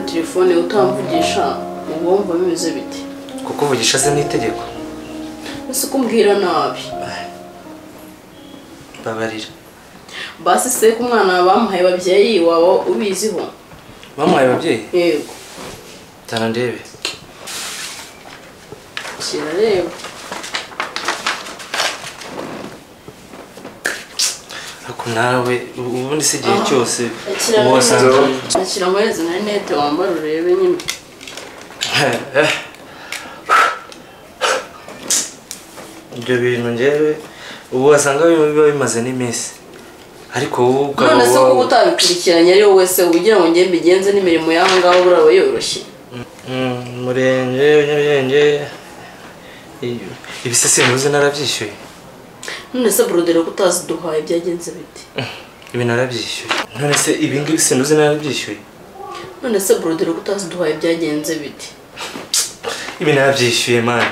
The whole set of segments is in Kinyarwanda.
kuri telefone utamvugisha ubwumva bimeze bite kuko uvugisha ze n'itegeko ese kumbwira nabi babarira basi se ku mwana bamuhaye babyeyi wawe ubiziho bamuhaye babyeyi yego tana ndebe kirareba ako nawe ubundi se igihe cyose ubu wasanze akira amahezi na nete wambara urebe nyine ibyo bintu njyewe ubu wasanga biba bimaze n'iminsi ariko wowe ukaba none se kuba utabikurikiranye ari wowe wese ugira ngo njye mbigenze n'imirimo y'aho ngaho buraba yoroshye Murenge Nyarugenge ibisesenguzi narabyishyuye none se brodero kutaziduhaye byagenze bite ibi narabyishyuye none se ibi ngibi senuzi narabyishyuye none se brodero kutaziduhaye byagenze bite ibi narabyishyuye man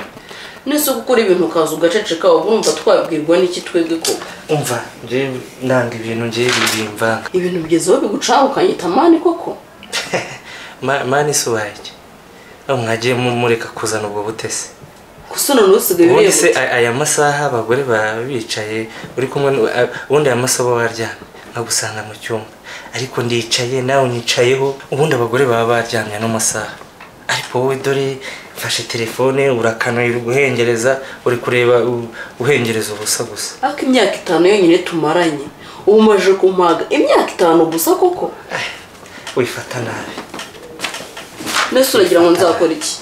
nese gukora ibintu kaza ugaceceka urumva twabwirwa n'iki twebwe ko umva nje ndanga ibintu nje bibimvanga ibintu bigezeho bigucahukanye tamani koko mani subaye mwagiye mureka kuzana ubwo butese gusa none usigaye ubundi se aya masaha abagore bicaye uri kumwe ubundi aya masaha baryamye nkagusanga mu cyumba ariko ndicaye nawe unyicayeho ubundi abagore baba baryamye no masaha ariko wowe dore fashe telefone urakanuye guhengereza uri kureba uhengereza ubusa gusa ariko imyaka 5 yonyine tumaranye ubu maje kumpaga imyaka 5 gusa koko wifata nabi nese uragira ngo nzakora iki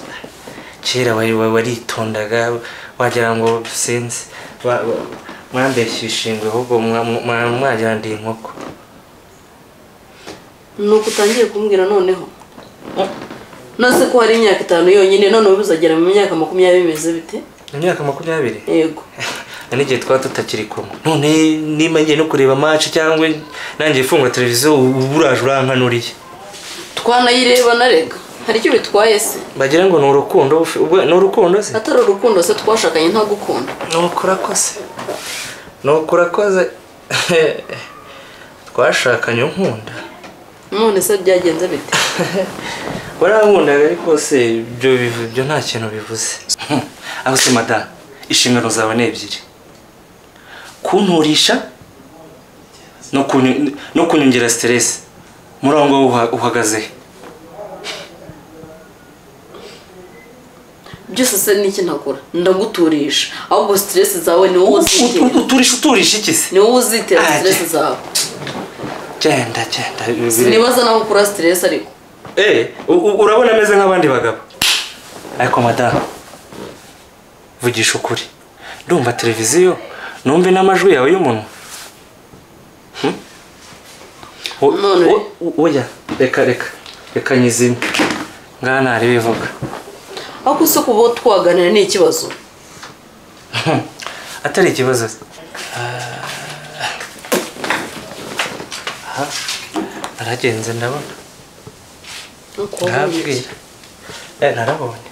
kera waritondaga wagira ngo sinzi mwambeshye ishingwe ahubwo mwagira ndi inkoko nuko utangiye kumbwira noneho nase ko hari imyaka 5 yonyine none ubuzagera mu myaka 20 bimeze bite imyaka 20 yego n'igihe twa tutakiri kumwe none nima ngiye no kureba match cyangwa nangiye ifungura televiziyo uburaje urankanuriye twanayireba narega hari icyo bitwaye se bagira ngo ni urukundo se atari urukundo se twashakanye nta gukunda nokora koze twashakanye nkunda none se byagenze bite warankundaga ariko se ibyo nta kintu bivuze aho se madame inshingano zawe ni ebyiri kunturisha no kunyongera stress murongo uhagaze byose se niki ntakora ndaguturisha ahubwo stress zawe ni wowe uzitera uturisha iki se ni wowe uzitera stress zawe genda sinibaza naho kura stress ariko urabona ameze nk'abandi bagabo ariko madame vugisha ukuri ndumva televiziyo numve n'amajwi yawe y'umuntu oya reka nyizime ngana ntari bivuga ako se kuba twaganira ni ikibazo atari ikibazo aragenze ndabona ntabwira narabonye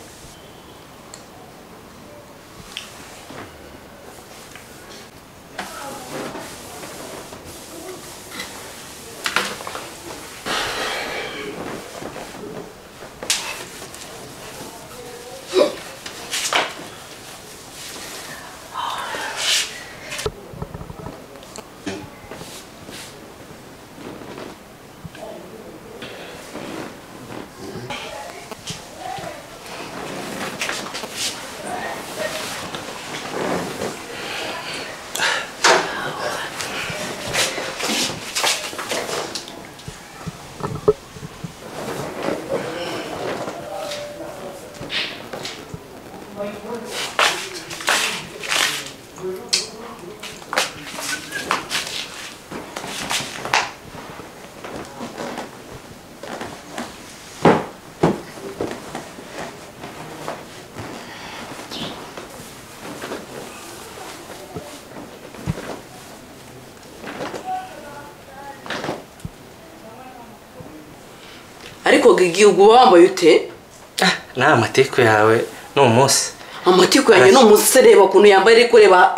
ariko gigihugu wambaye ute na amateko yawe no munsi amatiko yanjye no munsi reba kuntu yambaye ariko reba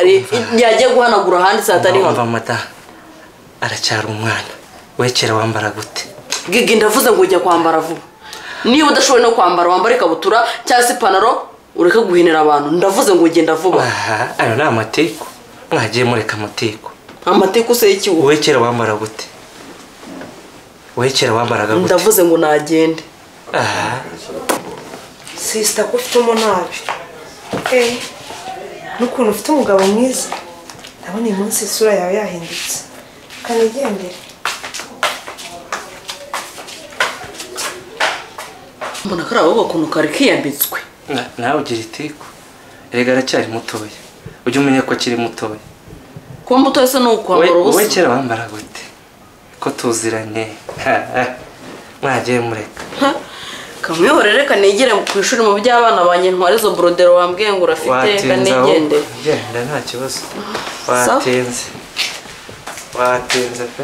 yagiye guhanagura handi satari hava mata aracyari umwana wekera wambara gute gigi ndavuze ngo ujya kwambara vuba niba udashoboye no kwambara wambara ikabutura cyangwa se ipantaro ureke guhinira abantu ndavuze ngo ugenda vuba. Ayo ni amateko mwagiye mureka amateko. Amateko se y'iki wowe kera wambara gute? Wowe kera wambaraga gute? Ndavuze ngo nagende. Sister ko ufite umunabi n'ukuntu ufite umugabo mwiza ndabona uyu munsi isura yawe yahindutse kanigendere. Mbona kari abo bakuntu kari kiyambitswe. Nawe ugira iteko erega aracyari mutoya ujye umenya ko akiri mutoya. Kuba mutoya se ni ukwambara ubusa. Wowe kera wambara gute ko tuziranye? Mwagiye mureka kamwihorere kanigire ku ishuri mu by'abana banjye ntware zo brodero wambwiye ngo urafite kanigende. Genda nta kibazo. Watenze pe.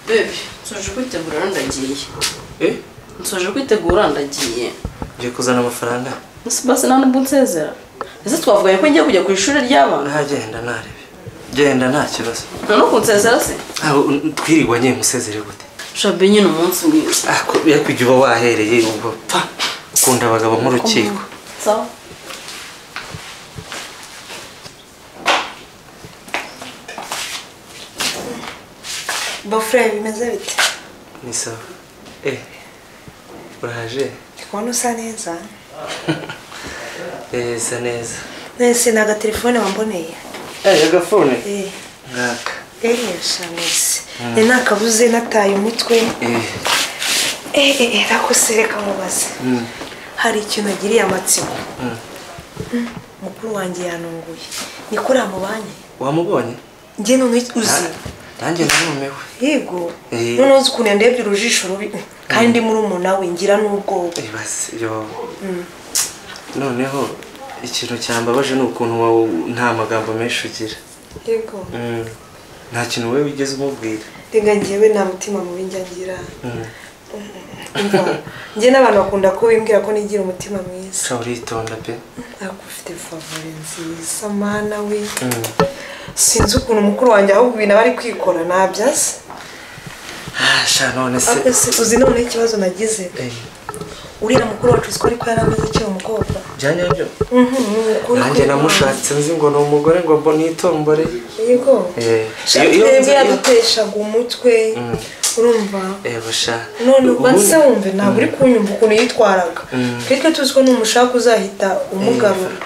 Baby, nsoje kwitegura ndagiye. Nsoje kwitegura ndagiye. Ngiye kuzana amafaranga. Basi nta nubwo nsezera. Ese twavuganye ko ngiye kujya ku ishuri ry'abana? Ntagenda narebe. Genda nta kibazo. Nta no kunsezera se? Twirirwa nyine musezere gute? Shabe nyine umunsi mwiza. Yakujya uba wahereye ubwo pa ukunda abagabo mu rukiko. Sawa. Bofre bimeze bite? Ni sawa. Uraje? Kubona usa neza. Isa neza. Nese naga telefone wamboneye. Agafone? Ngaka. Shamisi. Nakabuze nataye umutwe. Rakosereka mubaze. Hari ikintu agiriye amatsiko. Mukuru wanjye yanunguye. Ni kuri amubanye. Wamubonye? Nge none uzi. Nanjye narumewe. Yego. None uzi ukuntu ndebye urujisho rubi kandi muri umuna we ngira n'ubwoba. Basi yo. Noneho ikintu cyambabaje ni ukuntu nta magambo menshi ugira. Yego. Nta kintu wowe wigeze umubwira. Rega ngewe nta mutima mubi ngira. Nge n'abantu bakunda ko bimbwira ko nigira umutima mwiza. Sha uritonda pe. Ako ufite favori nziza mana we. Sinzi ukuntu mukuru wanjye ahubwo ibintu bari kwikora nabyaze. Sha none se. Uzi none ikibazo nagize. Uriya mukuru wacu ko ariko yarameze cyo umukobwa. Byanye byo. Nanjye namushatse nzi ngo no umugore ngo mbone itombore. Yego. Iyo yaduteshaga umutwe. Urumva? Basha. None base wumve ntabwo uri kunyumva ukuntu yitwaraga. Keke tuziko n'umushaka uzahita umugarura.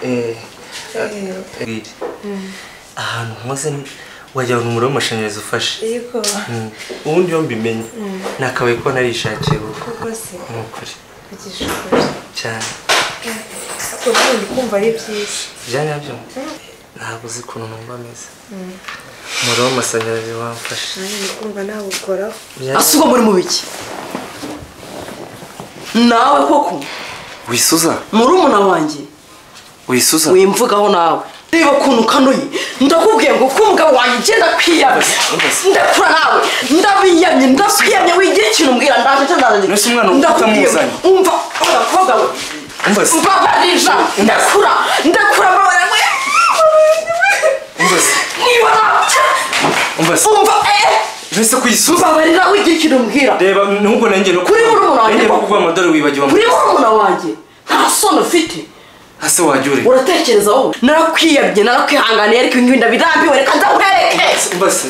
Ahantu mwaze wajya umuriro w'amashanyarazi ufashe. Yego. Ubundi yo mbimenye. Nakabaye ko narishakiye ubu. Koko se. Nukuri. Igishukuri. Cyane. Ubundi kumva ari byiza. Byanye byo. Ntabwo uzi ukuntu numva ameze. Umuriro w'amashanyarazi wamfashe. Nanjye kumva nawe ukoraho. Asuko muri mu biki? Nawe koko wisuza murumuna wanjye wisuza wimvugaho nawe niba kuntu kanuye ndakubwiye ngo kumugabo wanjye genda kwiyamye ndakura nawe ndabiyamye ndakwiyamye wigira ikintu mbwira ndaje cyandanje nese umwana utamuzanye umva abakobwa we umva barija ndakura mabara we umva Nese kuyisuza barira wigira ikintu mbwira reba nubwo nanjye no kuri murumuna wanjye nanjye kuvuga amadore wibagiwe kuri murumuna wanjye nta sono ufite hase wajure uratekereza wowe narakwiyabye narakwihanganiye ariko ibintu ndabirambiwe reka ndakwereke mbase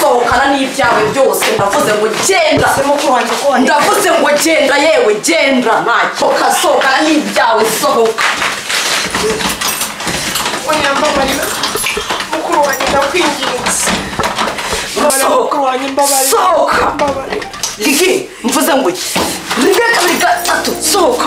sohokana n'ibyawe byose ndavuze ngo genda ndavuze ngo genda yewe genda ntacyo sohokana n'ibyawe sohoka Onyambabarira mukuru wanjye ndakwinginze sohoka Rigi mvuze ngo Rigi kabiri gatatu sohoka